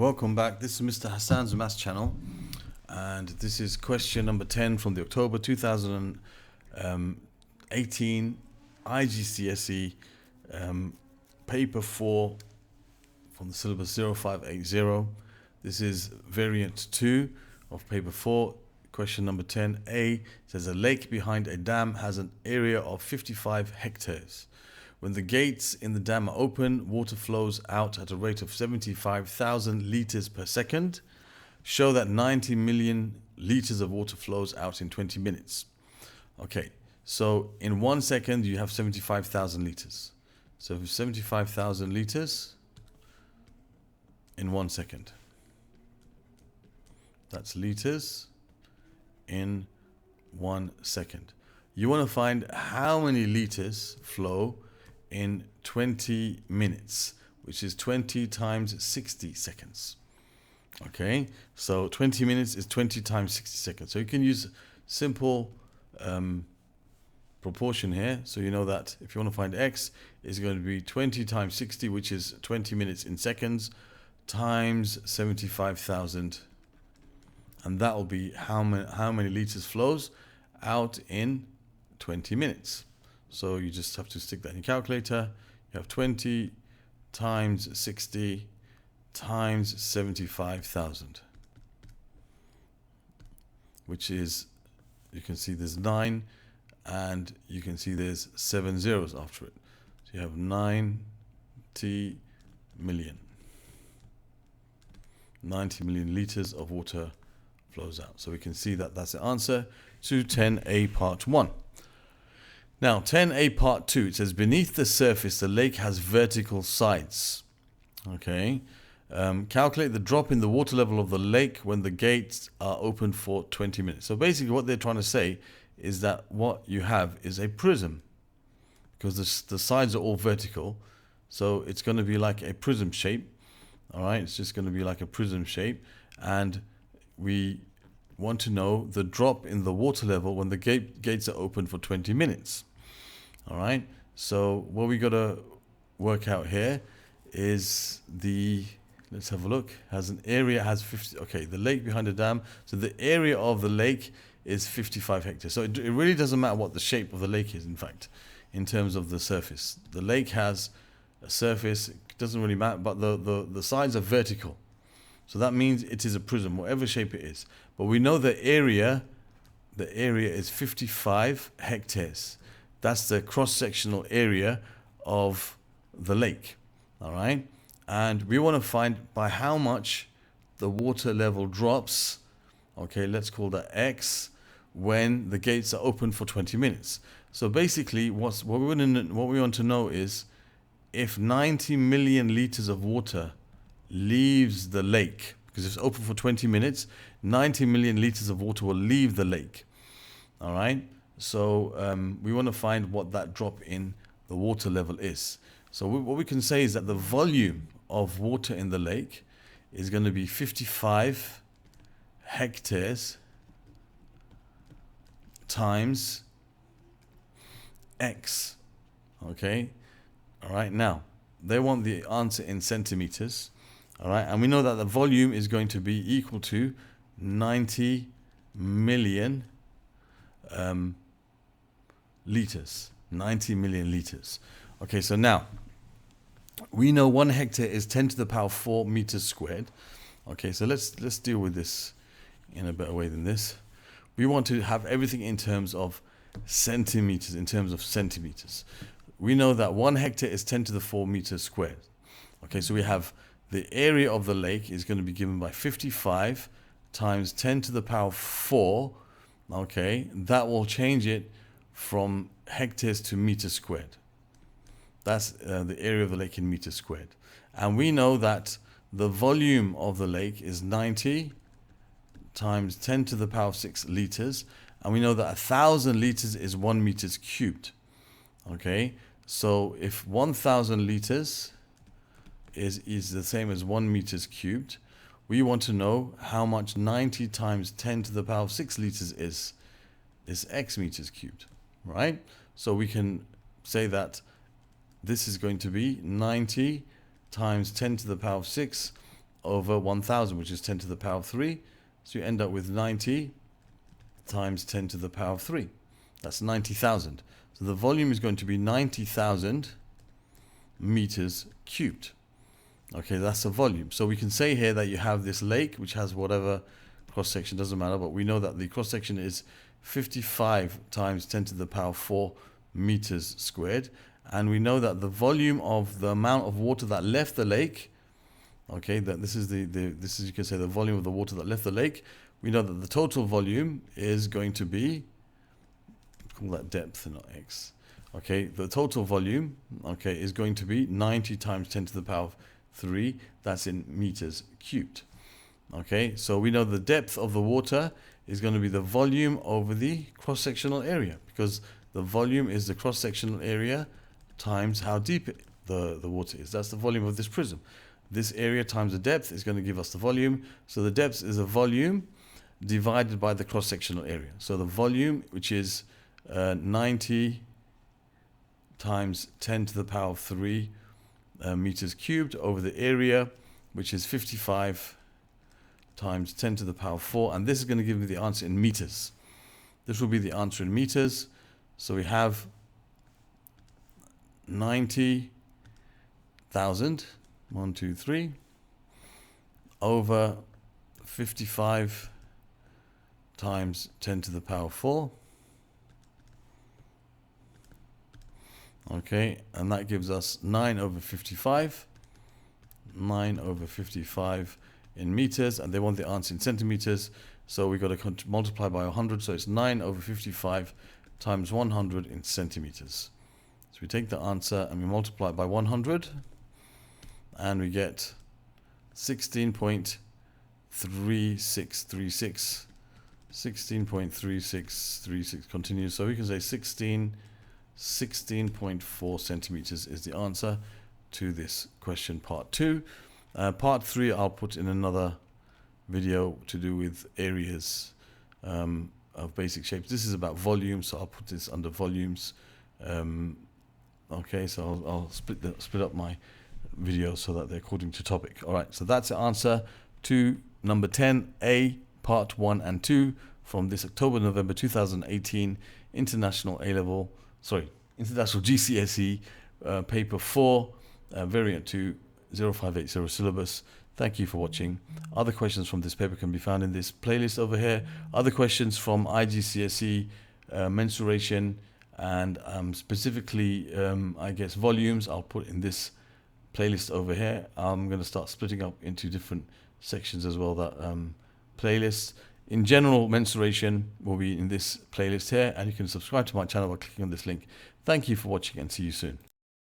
Welcome back. This is Mr. Hassan's Maths channel, and this is question number 10 from the October 2018 IGCSE paper 4 from the syllabus 0580. This is variant 2 of paper 4. Question number 10a says a lake behind a dam has an area of 55 hectares. When the gates in the dam are open, water flows out at a rate of 75,000 liters per second. Show that 90 million liters of water flows out in 20 minutes. Okay, so in 1 second you have 75,000 liters. So 75,000 liters in 1 second. That's liters in 1 second. You want to find how many liters flow in 20 minutes, which is 20 times 60 seconds. Okay, so 20 minutes is 20 times 60 seconds. So you can use simple proportion here. So you know that if you want to find x, it's going to be 20 times 60, which is 20 minutes in seconds, times 75,000. And that will be how many liters flows out in 20 minutes. So you just have to stick that in your calculator. You have 20 times 60 times 75,000, which is, you can see there's 9 and you can see there's 7 zeros after it. So you have 90 million. 90 million liters of water flows out. So we can see that that's the answer to 10a part 1. Now, 10a part 2, it says, beneath the surface, the lake has vertical sides. Okay. Calculate the drop in the water level of the lake when the gates are open for 20 minutes. So basically what they're trying to say is that what you have is a prism, because the sides are all vertical. So it's going to be like a prism shape. All right. It's just going to be like a prism shape. And we want to know the drop in the water level when the gates are open for 20 minutes. All right, so what we got to work out here is let's have a look, has an area, has 50, okay, the lake behind the dam, so the area of the lake is 55 hectares. So it really doesn't matter what the shape of the lake is, in fact, in terms of the surface. The lake has a surface, it doesn't really matter, but the sides are vertical. So that means it is a prism, whatever shape it is. But we know the area is 55 hectares. That's the cross-sectional area of the lake. All right. And we want to find by how much the water level drops. Okay, let's call that x, when the gates are open for 20 minutes. So basically what we want to know is if 90 million liters of water leaves the lake, because it's open for 20 minutes, 90 million liters of water will leave the lake. All right. So we want to find what that drop in the water level is. So what we can say is that the volume of water in the lake is going to be 55 hectares times x. Okay. All right. Now, they want the answer in centimeters. All right. And we know that the volume is going to be equal to 90 million liters. 90 million liters. Okay, so now we know 1 hectare is 10 to the power 4 meters squared. Okay, so let's deal with this in a better way than this. We want to have everything in terms of centimeters, We know that 1 hectare is 10 to the 4 meters squared. Okay, so we have the area of the lake is going to be given by 55 times 10 to the power 4. Okay, that will change it from hectares to meters squared. That's the area of the lake in meters squared. And we know that the volume of the lake is 90 times 10 to the power 6 liters. And we know that 1,000 liters is 1 meters cubed. Okay, so if 1,000 liters is the same as 1 meters cubed, we want to know how much 90 times 10 to the power 6 liters is x meters cubed, right? So we can say that this is going to be 90 times 10 to the power 6 over 1000, which is 10 to the power of 3. So you end up with 90 times 10 to the power of 3. That's 90,000. So the volume is going to be 90,000 meters cubed. Okay, that's the volume. So we can say here that you have this lake which has whatever cross-section, doesn't matter, but we know that the cross-section is 55 times 10 to the power 4 meters squared, and we know that the volume of the amount of water that left the lake, okay, that this is this is, you can say, the volume of the water that left the lake. We know that the total volume is going to be, call that depth and not x. Okay, the total volume, okay, is going to be 90 times 10 to the power 3. That's in meters cubed. Okay, so we know the depth of the water is going to be the volume over the cross-sectional area, because the volume is the cross-sectional area times how deep the water is. That's the volume of this prism. This area times the depth is going to give us the volume. So the depth is a volume divided by the cross-sectional area. So the volume, which is 90 times 10 to the power of 3 meters cubed, over the area, which is 55 times 10 to the power 4, and this is going to give me the answer in meters. This will be the answer in meters. So we have 90,000, 1, 2, 3, over 55 times 10 to the power 4. Okay, and that gives us 9 over 55. 9 over 55 in meters, and they want the answer in centimeters, so we got to multiply by 100, so it's 9 over 55 times 100 in centimeters. So we take the answer and we multiply it by 100, and we get 16.3636. 16.3636 continues, so we can say 16.4 centimeters is the answer to this question, part 2. Part 3 I'll put in another video to do with areas of basic shapes. This is about volume, so I'll put this under volumes. Okay, so I'll split up my videos so that they're according to topic. All right, so that's the answer to number 10A, part 1 and 2 from this October-November 2018 International GCSE paper 4, variant 2, 0580 syllabus. Thank you for watching. Other questions from this paper can be found in this playlist over here. Other questions from IGCSE, mensuration, and specifically, I guess, volumes, I'll put in this playlist over here. I'm going to start splitting up into different sections as well, that playlists. In general, mensuration will be in this playlist here, and you can subscribe to my channel by clicking on this link. Thank you for watching, and see you soon.